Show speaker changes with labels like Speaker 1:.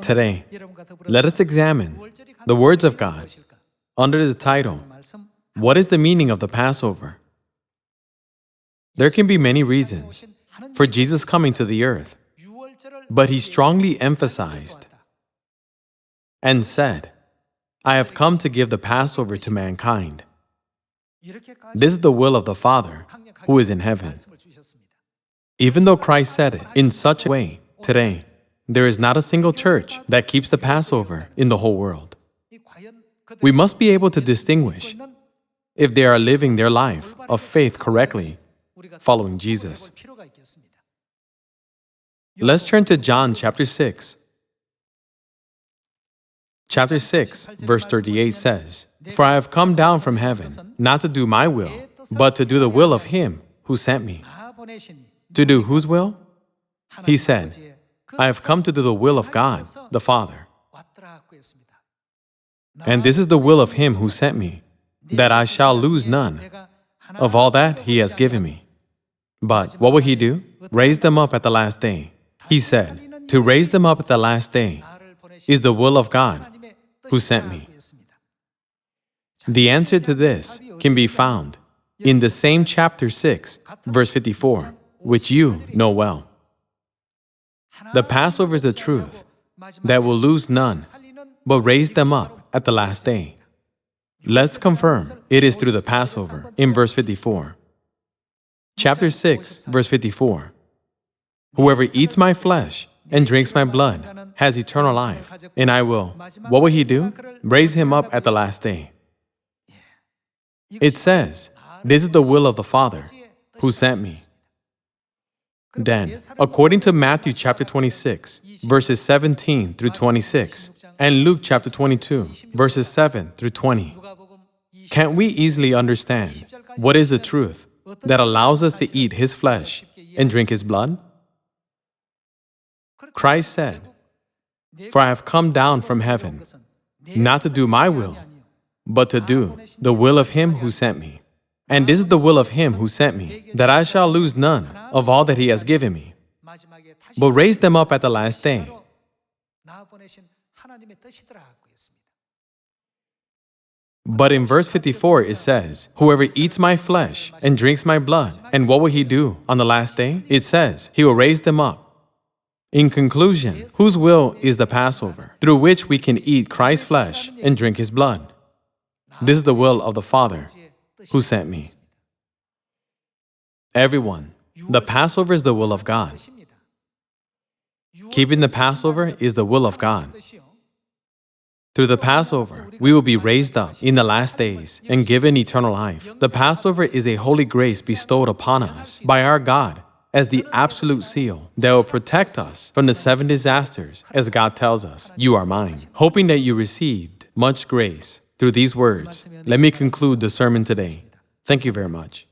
Speaker 1: Today, let us examine the words of God under the title, What is the meaning of the Passover? There can be many reasons for Jesus coming to the earth, but He strongly emphasized and said, I have come to give the Passover to mankind. This is the will of the Father who is in heaven. Even though Christ said it in such a way, today, there is not a single church that keeps the Passover in the whole world. We must be able to distinguish if they are living their life of faith correctly, following Jesus. Let's turn to John chapter 6. Chapter 6, verse 38 says, For I have come down from heaven, not to do my will, but to do the will of Him who sent me. To do whose will? He said, I have come to do the will of God, the Father. And this is the will of Him who sent me, that I shall lose none of all that He has given me. But what will He do? Raise them up at the last day. He said, to raise them up at the last day is the will of God who sent me. The answer to this can be found in the same chapter 6, verse 54, which you know well. The Passover is a truth that will lose none, but raise them up at the last day. Let's confirm it is through the Passover in verse 54. Chapter 6, verse 54. Whoever eats my flesh and drinks my blood has eternal life, and I will, what will He do? Raise him up at the last day. It says, this is the will of the Father who sent me. Then, according to Matthew chapter 26, verses 17 through 26, and Luke chapter 22, verses 7 through 20, can't we easily understand what is the truth that allows us to eat His flesh and drink His blood? Christ said, For I have come down from heaven, not to do my will, but to do the will of Him who sent me. And this is the will of Him who sent me, that I shall lose none of all that He has given me, but raise them up at the last day. But in verse 54 it says, Whoever eats my flesh and drinks my blood, and what will He do on the last day? It says, He will raise them up. In conclusion, whose will is the Passover, through which we can eat Christ's flesh and drink His blood? This is the will of the Father who sent me. Everyone, the Passover is the will of God. Keeping the Passover is the will of God. Through the Passover, we will be raised up in the last days and given eternal life. The Passover is a holy grace bestowed upon us by our God as the absolute seal that will protect us from the 7 disasters, as God tells us, you are mine. Hoping that you received much grace through these words, let me conclude the sermon today. Thank you very much.